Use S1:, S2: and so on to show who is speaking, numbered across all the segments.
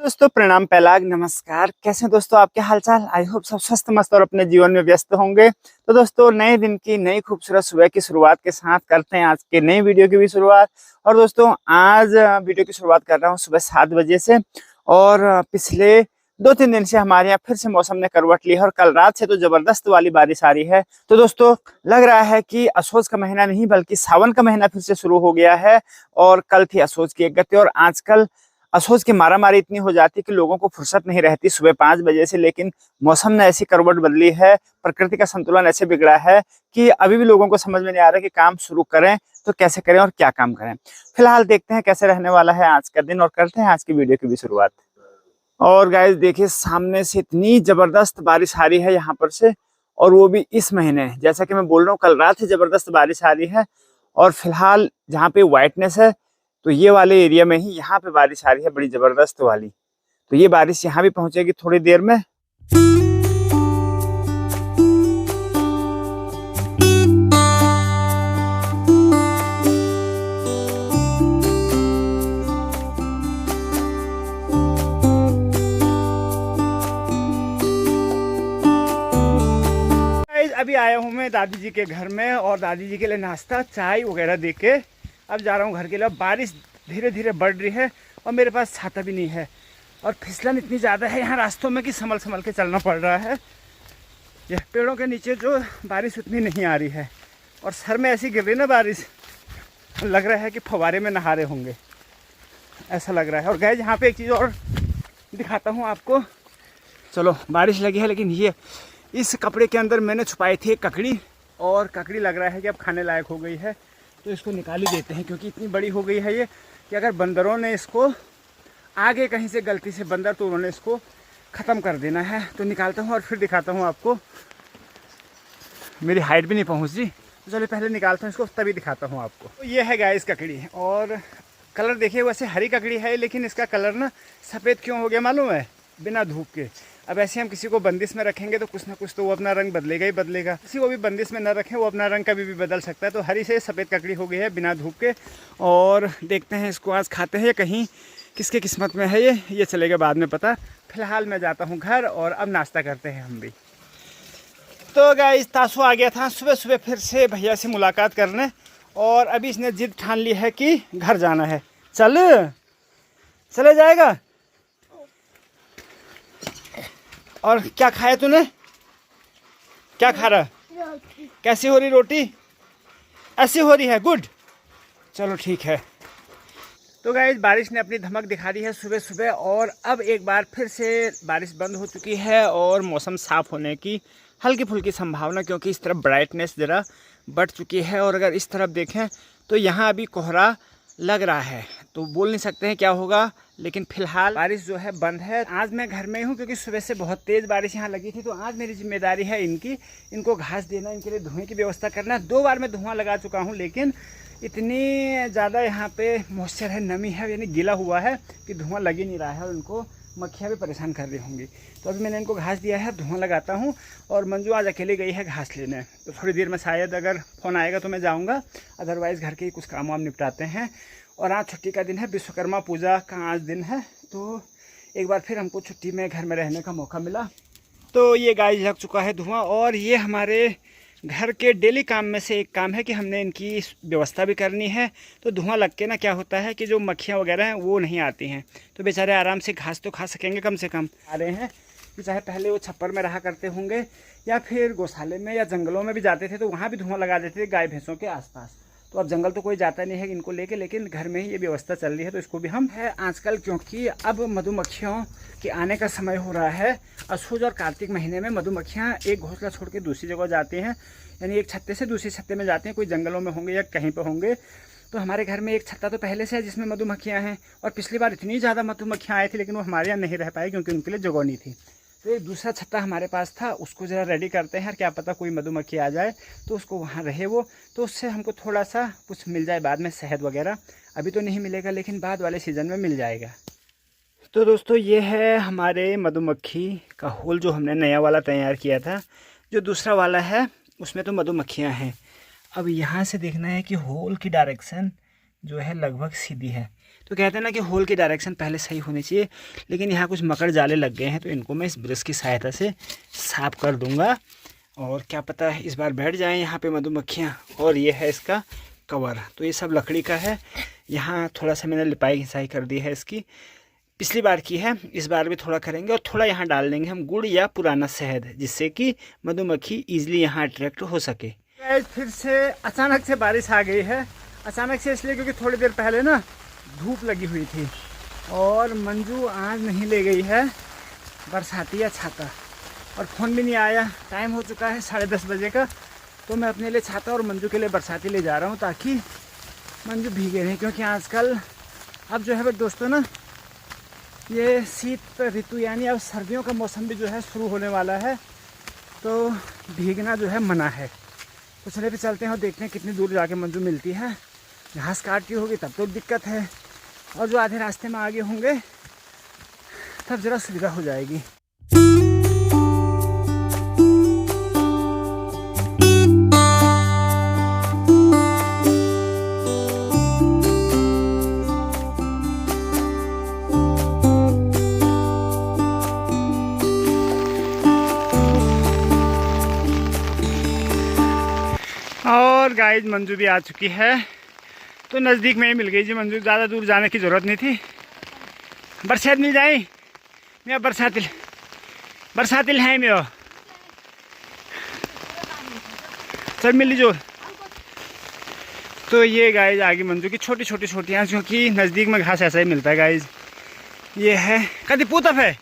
S1: दोस्तों प्रणाम, पहलाग नमस्कार। कैसे हैं दोस्तों, आपके हालचाल? आई होप सब स्वस्थ मस्त और अपने जीवन में व्यस्त होंगे। तो दोस्तों नए दिन की नई खूबसूरत सुबह की शुरुआत के साथ करते हैं आज के नई वीडियो की भी शुरुआत। और दोस्तों आज वीडियो की शुरुआत कर रहा हूँ सुबह 7 बजे से। और पिछले 2-3 दिन से हमारे यहाँ फिर से मौसम ने करवट ली है और कल रात से तो जबरदस्त वाली बारिश आ रही है। तो दोस्तों लग रहा है कि असोज का महीना नहीं बल्कि सावन का महीना फिर से शुरू हो गया है। और कल थी असोज की एक गते और आजकल असोज की मारामारी इतनी हो जाती है कि लोगों को फुर्सत नहीं रहती सुबह 5 बजे से। लेकिन मौसम ने ऐसी करवट बदली है, प्रकृति का संतुलन ऐसे बिगड़ा है कि अभी भी लोगों को समझ में नहीं आ रहा कि काम शुरू करें तो कैसे करें और क्या काम करें। फिलहाल देखते हैं कैसे रहने वाला है आज का दिन और करते हैं आज की वीडियो की भी शुरुआत। और गाइस देखिए सामने से इतनी जबरदस्त बारिश आ रही है यहाँ पर से, और वो भी इस महीने। जैसा कि मैं बोल रहा हूँ कल रात से जबरदस्त बारिश आ रही है। और फिलहाल जहाँ पे व्हाइटनेस है तो ये वाले एरिया में ही यहाँ पे बारिश आ रही है बड़ी जबरदस्त वाली। तो ये बारिश यहाँ भी पहुंचेगी थोड़ी देर में। अभी आया हूँ मैं दादी जी के घर में और दादी जी के लिए नाश्ता चाय वगैरह दे के अब जा रहा हूँ घर के लिए। बारिश धीरे धीरे बढ़ रही है और मेरे पास छाता भी नहीं है और फिसलन इतनी ज़्यादा है यहाँ रास्तों में कि संभल संभल के चलना पड़ रहा है। यह पेड़ों के नीचे जो बारिश उतनी नहीं आ रही है और सर में ऐसी गिर रही ना बारिश, लग रहा है कि फव्वारे में नहा रहे होंगे, ऐसा लग रहा है। और गए यहाँ पे एक चीज़ और दिखाता हूँ आपको। चलो बारिश लगी है लेकिन ये इस कपड़े के अंदर मैंने छुपाई थी एक ककड़ी, और ककड़ी लग रहा है कि अब खाने लायक हो गई है। तो इसको निकाल ही देते हैं क्योंकि इतनी बड़ी हो गई है ये कि अगर बंदरों ने इसको आगे कहीं से गलती से बंदर तो उन्होंने इसको ख़त्म कर देना है। तो निकालता हूँ और फिर दिखाता हूँ आपको। मेरी हाइट भी नहीं पहुँच रही तो चलिए पहले निकालता हूँ इसको तभी दिखाता हूँ आपको। तो ये है गाइस ककड़ी, और कलर देखिए वैसे हरी ककड़ी है लेकिन इसका कलर ना सफ़ेद क्यों हो गया मालूम है? बिना धूप के। अब ऐसे हम किसी को बंदिश में रखेंगे तो कुछ ना कुछ तो वो अपना रंग बदलेगा ही बदलेगा। किसी को भी बंदिश में न रखें वो अपना रंग कभी भी बदल सकता है। तो हरी से सफ़ेद ककड़ी हो गई है बिना धूप के। और देखते हैं इसको आज खाते हैं या कहीं किसके किस्मत में है ये चलेगा बाद में पता। फिलहाल मैं जाता हूँ घर और अब नाश्ता करते हैं हम भी। तो गाइस तासु आ गया था सुबह सुबह फिर से भैया से मुलाकात करने, और अभी इसने जिद ठान ली है कि घर जाना है। चले जाएगा। और क्या खाया तूने? क्या खा रहा? कैसी हो रही रोटी? ऐसी हो रही है, गुड, चलो ठीक है। तो गाइस बारिश ने अपनी धमक दिखा दी है सुबह सुबह, और अब एक बार फिर से बारिश बंद हो चुकी है और मौसम साफ़ होने की हल्की फुल्की संभावना, क्योंकि इस तरफ ब्राइटनेस ज़रा बढ़ चुकी है। और अगर इस तरफ देखें तो यहाँ अभी कोहरा लग रहा है, तो बोल नहीं सकते हैं क्या होगा, लेकिन फिलहाल बारिश जो है बंद है। आज मैं घर में हूँ क्योंकि सुबह से बहुत तेज़ बारिश यहाँ लगी थी। तो आज मेरी जिम्मेदारी है इनको घास देना, इनके लिए धुएँ की व्यवस्था करना। 2 बार मैं धुआं लगा चुका हूँ लेकिन इतनी ज़्यादा यहाँ पे मॉइस्चर है, नमी है, यानी गीला हुआ है कि धुआं लग ही नहीं रहा है और इनको मक्खियाँ भी परेशान कर रही होंगी। तो अभी मैंने इनको घास दिया है, धुआं लगाता हूँ। और मंजू आज अकेली गई है घास लेने, तो थोड़ी देर में शायद अगर फ़ोन आएगा तो मैं जाऊँगा, अदरवाइज़ घर के ही कुछ काम वाम निपटाते हैं। और आज छुट्टी का दिन है, विश्वकर्मा पूजा का आज दिन है, तो एक बार फिर हमको छुट्टी में घर में रहने का मौका मिला। तो ये गाय लग चुका है धुआं, और ये हमारे घर के डेली काम में से एक काम है कि हमने इनकी व्यवस्था भी करनी है। तो धुआं लग के ना क्या होता है कि जो मक्खियाँ वगैरह हैं वो नहीं आती हैं, तो बेचारे आराम से घास तो खा सकेंगे कम से कम। आ रहे हैं कि चाहे पहले वो छप्पर में रहा करते होंगे या फिर गौशाले में या जंगलों में भी जाते थे तो वहाँ भी धुआं लगा देते थे गाय भैंसों के आसपास। तो अब जंगल तो कोई जाता नहीं है इनको लेके, लेकिन घर में ही ये व्यवस्था चल रही है तो इसको भी हम है आजकल, क्योंकि अब मधुमक्खियों के आने का समय हो रहा है। असोज और कार्तिक महीने में मधुमक्खियाँ एक घोंसला छोड़ के दूसरी जगह जाती हैं, यानी एक छत्ते से दूसरी छत्ते में जाते हैं, कोई जंगलों में होंगे या कहीं पर होंगे। तो हमारे घर में एक छत्ता तो पहले से है जिसमें मधुमक्खियाँ हैं, और पिछली बार इतनी ज़्यादा मधुमक्खियाँ आई थी लेकिन वो हमारे यहाँ नहीं रह पाई क्योंकि उनके लिए जगह नहीं थी। तो एक दूसरा छत्ता हमारे पास था, उसको ज़रा रेडी करते हैं, क्या पता कोई मधुमक्खी आ जाए तो उसको वहाँ रहे वो, तो उससे हमको थोड़ा सा कुछ मिल जाए बाद में, शहद वगैरह। अभी तो नहीं मिलेगा लेकिन बाद वाले सीज़न में मिल जाएगा। तो दोस्तों ये है हमारे मधुमक्खी का होल जो हमने नया वाला तैयार किया था। जो दूसरा वाला है उसमें तो मधुमक्खियाँ हैं। अब यहाँ से देखना है कि होल की डायरेक्शन जो है लगभग सीधी है। तो तो कहते हैं ना कि होल की डायरेक्शन पहले सही होनी चाहिए, लेकिन यहाँ कुछ मकड़ जाले लग गए हैं, तो इनको मैं इस ब्रश की सहायता से साफ कर दूँगा। और क्या पता है इस बार बैठ जाएँ यहाँ पे मधुमक्खियाँ। और ये है इसका कवर, तो ये सब लकड़ी का है। यहाँ थोड़ा सा मैंने लिपाई घिसाई कर दी है इसकी, पिछली बार की है, इस बार भी थोड़ा करेंगे। और थोड़ा यहाँ डाल देंगे हम गुड़ या पुराना शहद, जिससे कि मधुमक्खी ईजिली यहाँ अट्रैक्ट हो सके। फिर से अचानक से बारिश आ गई है। अचानक से इसलिए क्योंकि थोड़ी देर पहले ना धूप लगी हुई थी, और मंजू आज नहीं ले गई है बरसाती या छाता, और फ़ोन भी नहीं आया। टाइम हो चुका है 10:30 बजे का, तो मैं अपने लिए छाता और मंजू के लिए बरसाती ले जा रहा हूँ, ताकि मंजू भीगे नहीं। क्योंकि आजकल अब जो है दोस्तों ना, ये शीत ऋतु यानी अब सर्दियों का मौसम भी जो है शुरू होने वाला है, तो भीगना जो है मना है। तो चले भी चलते हैं और देखते हैं कितनी दूर जाके मंजू मिलती है। घास काटती होगी तब तो दिक्कत है, और जो आधे रास्ते में आगे होंगे तब ज़रा सुविधा हो जाएगी। और गाइस मंजू भी आ चुकी है, तो नज़दीक में ही मिल गई जी मंजू, ज़्यादा दूर जाने की ज़रूरत नहीं थी। बरसात मिल जाए मैं बरसातिल है मैं सब मिल लीजिए। तो ये गाइस आगे मंजू की छोटी छोटी छोटियाँ, क्योंकि नज़दीक में घास ऐसा ही मिलता है गाइस। ये है कदी पूतफ है,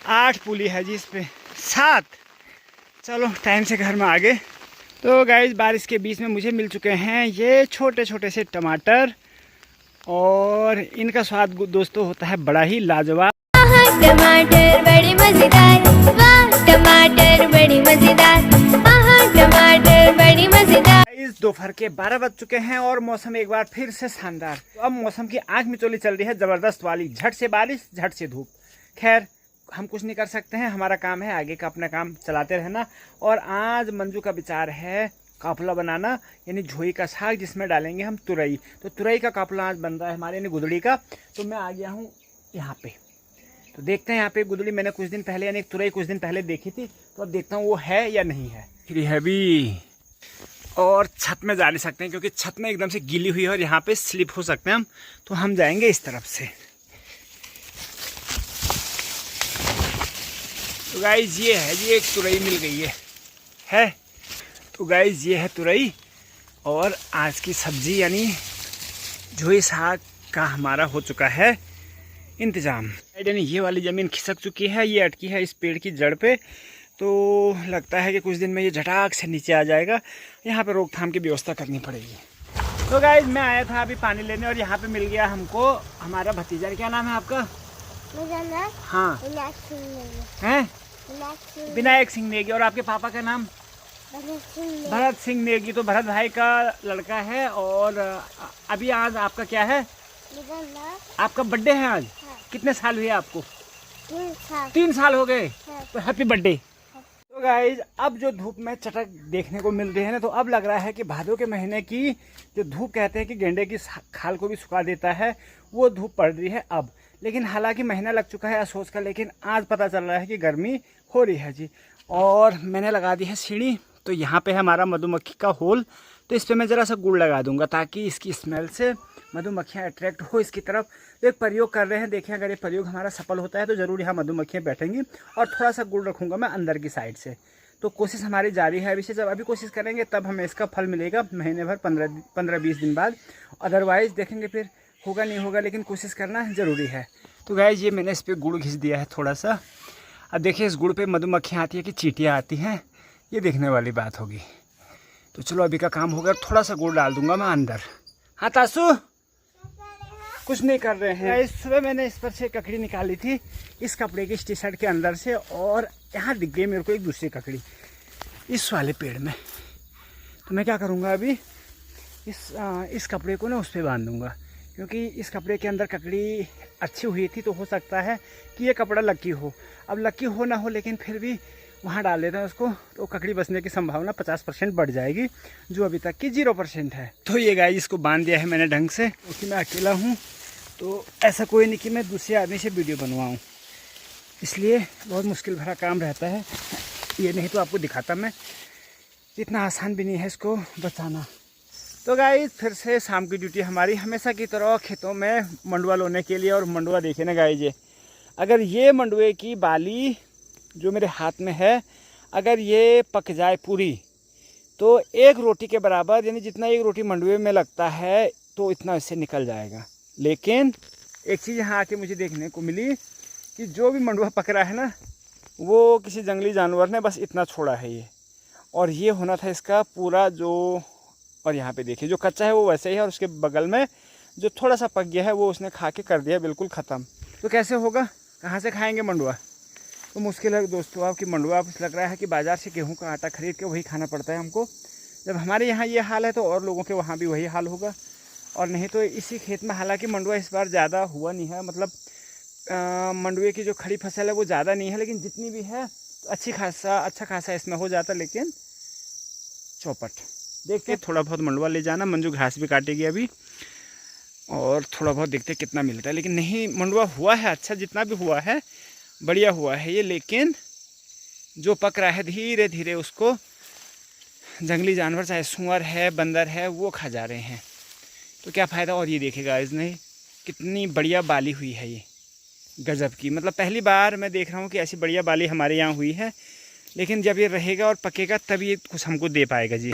S1: 8 पुली है जी इस पर 7। चलो टाइम से घर में आ गए। तो गाइस बारिश के बीच में मुझे मिल चुके हैं ये छोटे छोटे से टमाटर, और इनका स्वाद दोस्तों होता है बड़ा ही लाजवाब।
S2: टमाटर बड़े मजेदार, वाह टमाटर बड़ी मजेदार, टमाटर बड़ी मजेदार।
S1: इस दोपहर के 12 बज चुके हैं और मौसम एक बार फिर से शानदार। तो अब मौसम की आंख मिचौली चल रही है जबरदस्त वाली, झट से बारिश झट से धूप। खैर हम कुछ नहीं कर सकते हैं, हमारा काम है आगे का अपना काम चलाते रहना। और आज मंजू का विचार है काफला बनाना, यानी झोई का साग जिसमें डालेंगे हम तुरई। तो तुरई का काफला आज बन रहा है हमारे यानी गुदड़ी का। तो मैं आ गया हूँ यहाँ पे, तो देखते हैं यहाँ पे गुदड़ी मैंने कुछ दिन पहले यानी तुरई कुछ दिन पहले देखी थी, तो अब देखता हूँ वो है या नहीं है। फिर हैवी और छत में जा नहीं सकते हैं क्योंकि छत में एकदम से गीली हुई है और यहाँ पे स्लिप हो सकते हैं हम, तो हम जाएंगे इस तरफ से। तो गाइज ये है जी, एक तुरई मिल गई है। तो गाइज ये है तुरई, और आज की सब्जी यानी झोई साग का हमारा हो चुका है इंतज़ाम। यानी ये वाली ज़मीन खिसक चुकी है, ये अटकी है इस पेड़ की जड़ पे, तो लगता है कि कुछ दिन में ये झटाक से नीचे आ जाएगा। यहाँ पे रोकथाम की व्यवस्था करनी पड़ेगी। तो गाइज मैं आया था अभी पानी लेने, और यहाँ पे मिल गया हमको हमारा भतीजा। क्या नाम है आपका?
S2: मेरा नाम
S1: हाँ है विनायक सिंह नेगी। और आपके पापा का नाम? भरत सिंह नेगी। तो भरत भाई का लड़का है। और अभी आज आपका क्या है? आपका बर्थडे है आज? हाँ। कितने साल हुए आपको? 3 साल हो गए। हाँ। तो हैप्पी बर्थडे। तो गाइज अब जो धूप में चटक देखने को मिल रही है ना, तो अब लग रहा है कि भादों के महीने की जो धूप कहते हैं कि गेंडे की खाल को भी सुखा देता है, वो धूप पड़ रही है अब। लेकिन हालांकि महीना लग चुका है असोच का, लेकिन आज पता चल रहा है कि गर्मी हो रही है जी। और मैंने लगा दी है सीढ़ी, तो यहाँ पे है हमारा मधुमक्खी का होल, तो इस पर मैं ज़रा सा गुड़ लगा दूंगा ताकि इसकी स्मेल से मधुमक्खियाँ अट्रैक्ट हो इसकी तरफ। तो एक प्रयोग कर रहे हैं, देखें अगर ये प्रयोग हमारा सफल होता है तो ज़रूर यहाँ मधुमक्खियाँ बैठेंगी। और थोड़ा सा गुड़ रखूँगा मैं अंदर की साइड से। तो कोशिश हमारी जारी है अभी से, जब अभी कोशिश करेंगे तब हमें इसका फल मिलेगा महीने भर 15-20 दिन बाद। अदरवाइज़ देखेंगे फिर होगा नहीं होगा, लेकिन कोशिश करना ज़रूरी है। तो गाइस ये मैंने इस पर गुड़ घिस दिया है थोड़ा सा। अब देखिए इस गुड़ पे मधुमक्खियाँ आती है कि चींटियाँ आती हैं, ये देखने वाली बात होगी। तो चलो अभी का काम होगा, थोड़ा सा गुड़ डाल दूंगा मैं अंदर। हाँ तासु कुछ नहीं कर रहे हैं। इस सुबह मैंने इस पर से ककड़ी निकाली थी इस कपड़े की टी शर्ट के अंदर से, और यहाँ दिख गई मेरे को एक दूसरी ककड़ी इस वाले पेड़ में। तो मैं क्या करूँगा अभी इस कपड़े को ना उस पर बांध दूँगा, क्योंकि इस कपड़े के अंदर ककड़ी अच्छी हुई थी, तो हो सकता है कि ये कपड़ा लक्की हो। अब लक्की हो ना हो, लेकिन फिर भी वहाँ डाल देते हैं उसको, तो ककड़ी बचने की संभावना 50% बढ़ जाएगी, जो अभी तक की 0% है। तो ये गाइस इसको बांध दिया है मैंने ढंग से, क्योंकि मैं अकेला हूँ तो ऐसा कोई नहीं कि मैं दूसरे आदमी से वीडियो बनवाऊँ, इसलिए बहुत मुश्किल भरा काम रहता है ये, नहीं तो आपको दिखाता मैं। इतना आसान भी नहीं है इसको बचाना। तो गाइस फिर से शाम की ड्यूटी हमारी हमेशा की तरह खेतों में मंडुआ लोने के लिए। और मंडुआ देखे ना गाइस, ये अगर ये मंडुए की बाली जो मेरे हाथ में है, अगर ये पक जाए पूरी तो एक रोटी के बराबर, यानी जितना एक रोटी मंडुए में लगता है तो इतना इससे निकल जाएगा। लेकिन एक चीज़ यहाँ आके मुझे देखने को मिली कि जो भी मंडुआ पक रहा है ना, वो किसी जंगली जानवर ने बस इतना छोड़ा है ये, और ये होना था इसका पूरा जो। और यहाँ पे देखिए जो कच्चा है वो वैसे ही है, और उसके बगल में जो थोड़ा सा पक गया है वो उसने खा के कर दिया बिल्कुल ख़त्म। तो कैसे होगा, कहाँ से खाएंगे मंडुआ? तो मुश्किल है दोस्तों आप कि मंडुआ कुछ लग रहा है कि बाज़ार से गेहूं का आटा खरीद के वही खाना पड़ता है हमको। जब हमारे यहाँ ये हाल है तो और लोगों के वहाँ भी वही हाल होगा। और नहीं तो इसी खेत में, हालांकि मंडुआ इस बार ज़्यादा हुआ नहीं है, मतलब मंडुए की जो खड़ी फसल है वो ज़्यादा नहीं है, लेकिन जितनी भी है तो अच्छा खासा इसमें हो जाता। लेकिन चौपट देखते हैं, थोड़ा बहुत मंडुआ ले जाना। मंजू घास भी काटेगी अभी, और थोड़ा बहुत देखते हैं कितना मिलता है। लेकिन नहीं, मंडुआ हुआ है अच्छा, जितना भी हुआ है बढ़िया हुआ है ये। लेकिन जो पक रहा है धीरे धीरे उसको जंगली जानवर, चाहे सूअर है बंदर है, वो खा जा रहे हैं। तो क्या फ़ायदा। और ये देखेगा इसने कितनी बढ़िया बाली हुई है, ये गजब की। मतलब पहली बार मैं देख रहा हूँ कि ऐसी बढ़िया बाली हमारे यहाँ हुई है। लेकिन जब ये रहेगा और पकेगा तब ये कुछ हमको दे पाएगा जी।